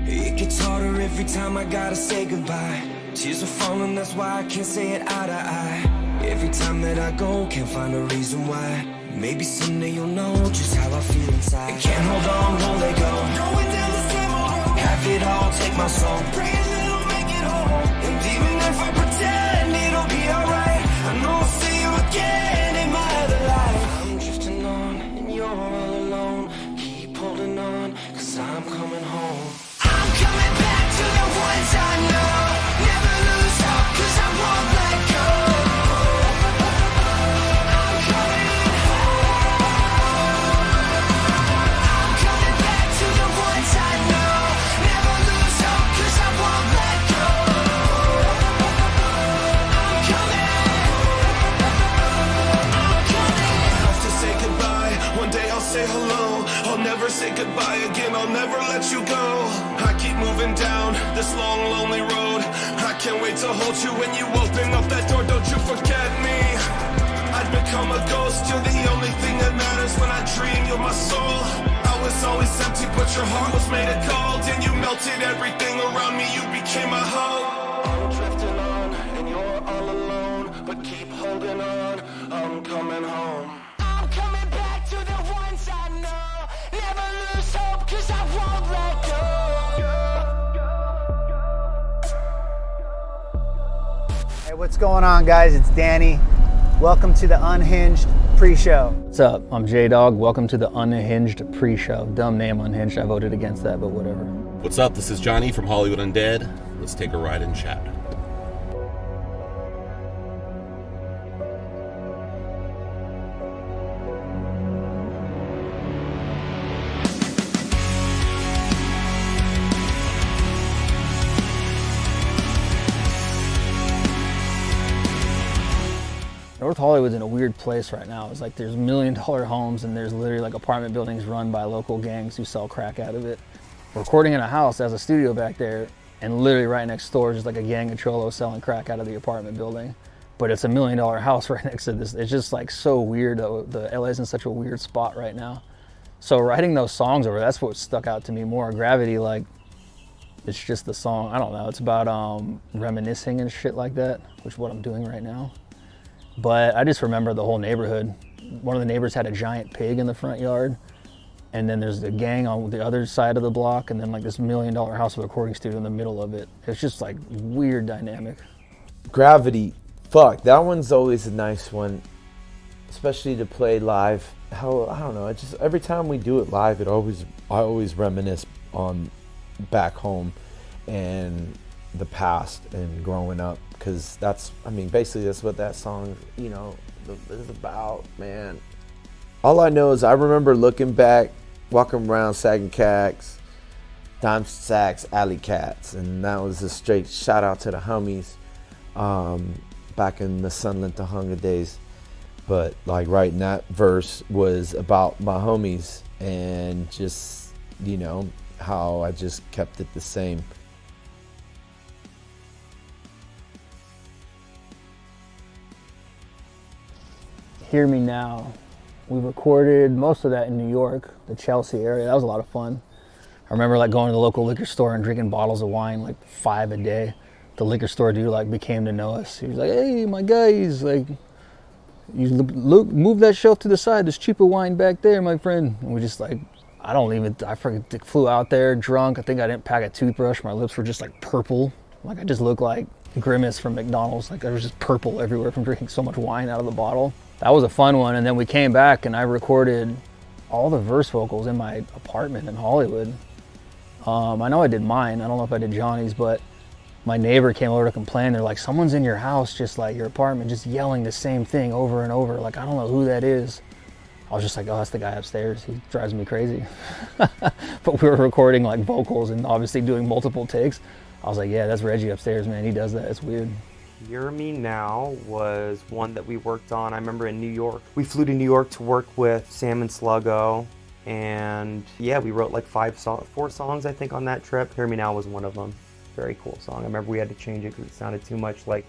It gets harder every time I gotta say goodbye. Tears are falling, that's why I can't say it eye to eye. Every time that I go, can't find a reason why. Maybe someday you'll know just how I feel inside. I can't hold on, won't let go. Going down the same old road. Have it all, take my soul. Praying that I'll make it home. And even if I pretend it'll be alright, I know I'll see you again in my other life. I'm drifting on, and you're all alone. Keep holding on, cause I'm coming home. I'm coming back to the ones I know. Never lose hope, cause I won't let go. I'm coming home. I'm coming back to the ones I know. Never lose hope, cause I won't let go. I'm coming. I'm coming. I have to say goodbye, one day I'll say hello. I'll never say goodbye again, I'll never let you go. I keep moving down this long, lonely road. I can't wait to hold you when you open up that door. Don't you forget me. I'd become a ghost, you're the only thing that matters. When I dream, you're my soul. I was always empty, but your heart was made of gold. And you melted everything around me, you became my hope. I'm drifting on, and you're all alone. But keep holding on, I'm coming home. I'm coming back to the ones I know. Never lose hope, cause I won't let go. Hey, what's going on, guys? It's Danny. Welcome to the Unhinged pre-show. What's up? I'm J-Dog. Welcome to the Unhinged pre-show. Dumb name, Unhinged. I voted against that, but whatever. What's up? This is Johnny from Hollywood Undead. Let's take a ride and chat. North Hollywood's in a weird place right now. It's like there's $1 million homes and there's literally like apartment buildings run by local gangs who sell crack out of it. We're recording in a house that has a studio back there, and literally right next door is just like a gang of cholos selling crack out of the apartment building. But it's $1 million house right next to this. It's just like so weird. The LA's in such a weird spot right now. So writing those songs over, that's what stuck out to me more. Gravity, like, it's just the song, I don't know, it's about reminiscing and shit like that, which is what I'm doing right now. But I just remember the whole neighborhood. One of the neighbors had a giant pig in the front yard, and then there's the gang on the other side of the block, and then like this $1 million house with a recording studio in the middle of it. It's just like weird dynamic. Gravity, fuck, that one's always a nice one, especially to play live. I don't know, it just every time we do it live, I always reminisce on back home and the past and growing up, because that's, I mean, basically that's what that song, you know, is about, man. All I know is I remember looking back, walking around sagging cacks, dime sacks, alley cats, and that was a straight shout out to the homies back in the Sunlit to Hunger days. But like writing that verse was about my homies and just, you know, how I just kept it the same. Hear Me Now. We recorded most of that in New York, the Chelsea area. That was a lot of fun. I remember like going to the local liquor store and drinking bottles of wine, like 5 a day. The liquor store dude like became to know us. He was like, "Hey, my guys, like, you look, move that shelf to the side. There's cheaper wine back there, my friend." And we just like, I flew out there drunk. I think I didn't pack a toothbrush. My lips were just like purple. Like I just looked like Grimace from McDonald's. Like there was just purple everywhere from drinking so much wine out of the bottle. That was a fun one. And then we came back and I recorded all the verse vocals in my apartment in Hollywood. I know I did mine. I don't know if I did Johnny's, but my neighbor came over to complain. They're like, "Someone's in your house, just like your apartment, just yelling the same thing over and over. Like, I don't know who that is." I was just like, "Oh, that's the guy upstairs. He drives me crazy." But we were recording like vocals and obviously doing multiple takes. I was like, "Yeah, that's Reggie upstairs, man. He does that. It's weird." Hear Me Now was one that we worked on, I remember, in New York. We flew to New York to work with Sam and Sluggo, and yeah, we wrote like 4 songs, I think, on that trip. Hear Me Now was one of them. very cool song. I remember we had to change it because it sounded too much like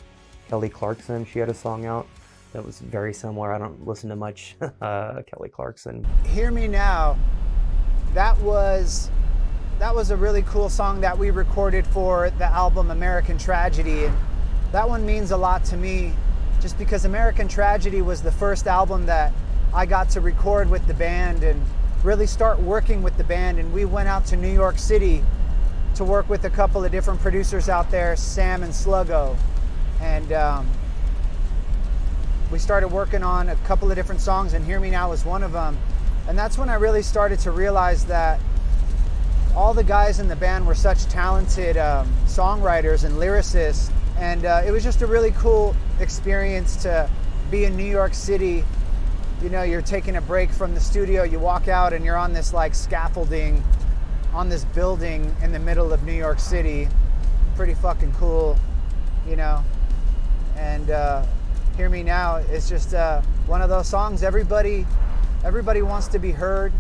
Kelly Clarkson. She had a song out that was very similar. I don't listen to much Kelly Clarkson. Hear Me Now, that was a really cool song that we recorded for the album American Tragedy. And that one means a lot to me just because American Tragedy was the first album that I got to record with the band and really start working with the band. And we went out to New York City to work with a couple of different producers out there, Sam and Sluggo. And we started working on a couple of different songs, and Hear Me Now was one of them. And that's when I really started to realize that all the guys in the band were such talented songwriters and lyricists. And it was just a really cool experience to be in New York City. You know, you're taking a break from the studio, you walk out and you're on this like scaffolding on this building in the middle of New York City. Pretty fucking cool, you know. And Hear Me Now is just one of those songs everybody wants to be heard.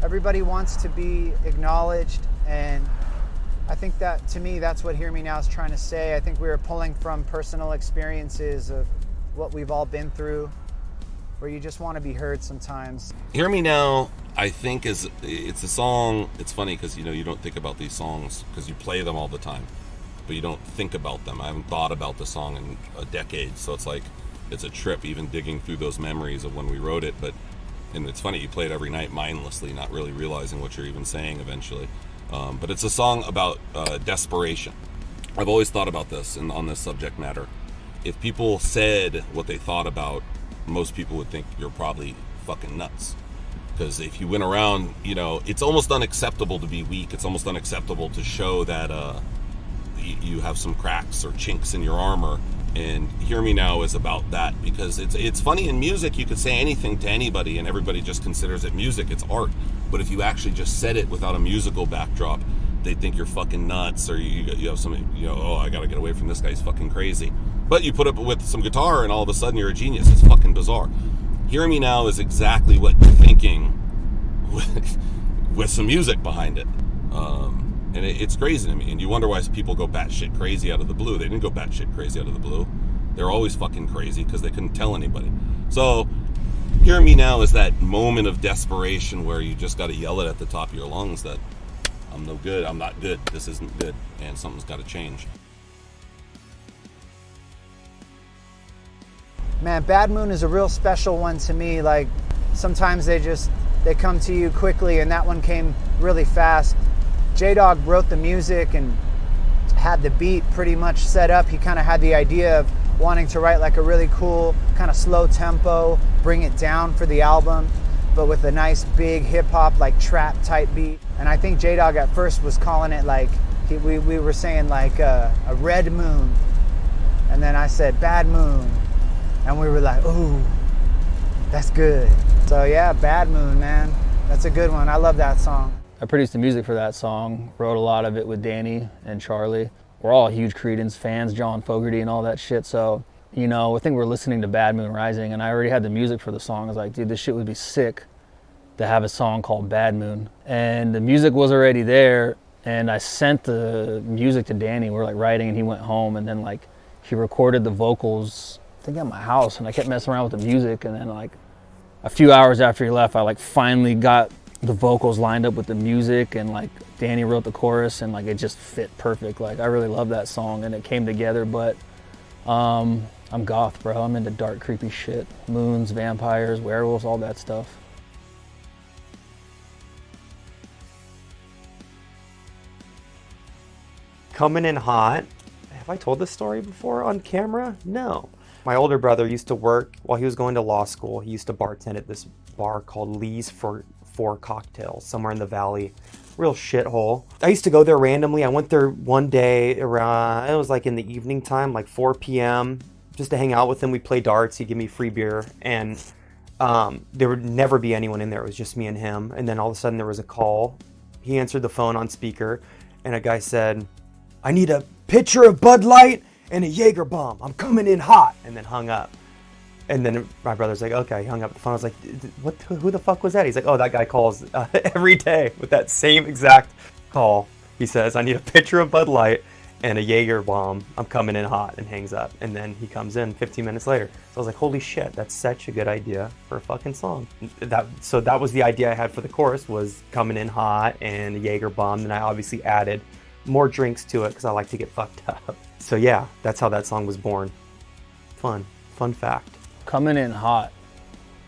Everybody wants to be acknowledged, and I think that, to me, that's what Hear Me Now is trying to say. I think we were pulling from personal experiences of what we've all been through, where you just want to be heard sometimes. Hear Me Now, I think it's a song. It's funny because, you know, you don't think about these songs because you play them all the time, but you don't think about them. I haven't thought about the song in a decade, so it's like, it's a trip even digging through those memories of when we wrote it. And it's funny, you play it every night mindlessly, not really realizing what you're even saying eventually. But it's a song about desperation. I've always thought about this on this subject matter. If people said what they thought about, most people would think you're probably fucking nuts. Because if you went around, you know, it's almost unacceptable to be weak. It's almost unacceptable to show that you have some cracks or chinks in your armor. And Hear Me Now is about that, because it's funny, in music you could say anything to anybody and everybody just considers it music, it's art. But if you actually just said it without a musical backdrop, they think you're fucking nuts, or you have some, you know, oh, I gotta get away from this guy, he's fucking crazy. But you put up with some guitar and all of a sudden you're a genius. It's fucking bizarre. Hear Me Now is exactly what you're thinking with some music behind it. And it's crazy to me. And you wonder why people go batshit crazy out of the blue. They didn't go batshit crazy out of the blue. They're always fucking crazy because they couldn't tell anybody. So Hear Me Now is that moment of desperation where you just got to yell it at the top of your lungs that I'm no good, I'm not good, this isn't good, and something's got to change. Man, Bad Moon is a real special one to me. Like, sometimes they come to you quickly, and that one came really fast. J-Dog wrote the music and had the beat pretty much set up. He kind of had the idea of wanting to write like a really cool, kind of slow tempo, bring it down for the album, but with a nice big hip-hop, like trap type beat. And I think J-Dog at first was calling it like, we were saying like a red moon. And then I said Bad Moon. And we were like, ooh, that's good. So yeah, Bad Moon, man. That's a good one. I love that song. I produced the music for that song, wrote a lot of it with Danny and Charlie. We're all huge Creedence fans, John Fogerty and all that shit. So, you know, I think we're listening to Bad Moon Rising, and I already had the music for the song. I was like, dude, this shit would be sick to have a song called Bad Moon. And the music was already there, and I sent the music to Danny. We were like writing, and he went home, and then like he recorded the vocals, I think at my house, and I kept messing around with the music. And then like a few hours after he left, I like finally got the vocals lined up with the music, and like Danny wrote the chorus, and like it just fit perfect. Like I really love that song, and it came together. But I'm goth, bro. I'm into dark, creepy shit. Moons, vampires, werewolves, all that stuff. Coming in hot. Have I told this story before on camera? No. My older brother used to work while he was going to law school. He used to bartend at this bar called Lee's for Cocktails somewhere in the valley. Real shithole. I used to go there randomly. I went there one day around, it was like in the evening time, like 4 p.m. just to hang out with him. We'd play darts. He'd give me free beer. And there would never be anyone in there. It was just me and him. And then all of a sudden there was a call. He answered the phone on speaker, and a guy said, I need a pitcher of Bud Light and a Jaeger bomb. I'm coming in hot. And then hung up. And then my brother's like, okay, he hung up the phone. I was like, who the fuck was that? He's like, oh, that guy calls every day with that same exact call. He says, I need a pitcher of Bud Light and a Jaeger bomb, I'm coming in hot, and hangs up. And then he comes in 15 minutes later. So I was like, holy shit, that's such a good idea for a fucking song. So that was the idea I had for the chorus, was coming in hot and a Jaeger bomb. And I obviously added more drinks to it because I like to get fucked up. So yeah, that's how that song was born. Fun fact. Coming in hot.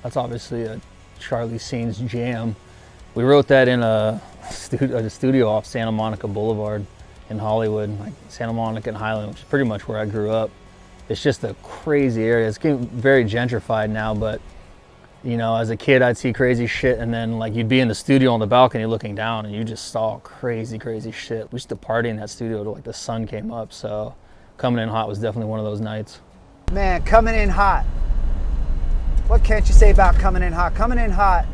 That's obviously a Charlie Scene's jam. We wrote that in a studio off Santa Monica Boulevard in Hollywood, like Santa Monica and Highland, which is pretty much where I grew up. It's just a crazy area. It's getting very gentrified now, but you know, as a kid, I'd see crazy shit, and then like you'd be in the studio on the balcony looking down, and you just saw crazy shit. We used to party in that studio till like the sun came up. So coming in hot was definitely one of those nights. Man, coming in hot. What can't you say about coming in hot? Coming in hot,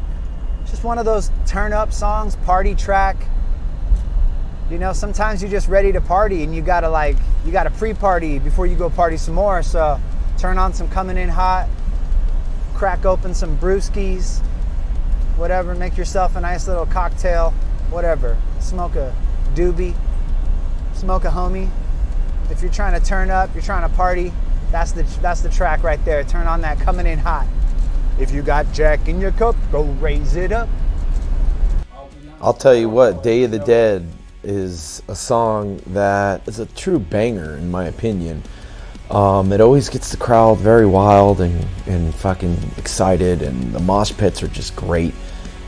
just one of those turn up songs, party track. You know, sometimes you're just ready to party and you gotta pre-party before you go party some more. So turn on some coming in hot, crack open some brewskis, whatever, make yourself a nice little cocktail, whatever. Smoke a doobie, smoke a homie. If you're trying to turn up, you're trying to party, that's the track right there. Turn on that coming in hot. If you got Jack in your cup, go raise it up. I'll tell you what, Day of the Dead is a song that is a true banger in my opinion. It always gets the crowd very wild and fucking excited, and the mosh pits are just great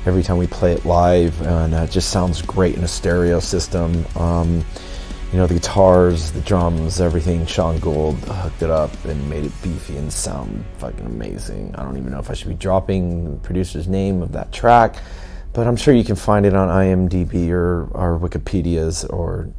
every time we play it live, and it just sounds great in a stereo system. You know, the guitars, the drums, everything, Sean Gould hooked it up and made it beefy and sound fucking amazing. I don't even know if I should be dropping the producer's name of that track, but I'm sure you can find it on IMDb or Wikipedia's or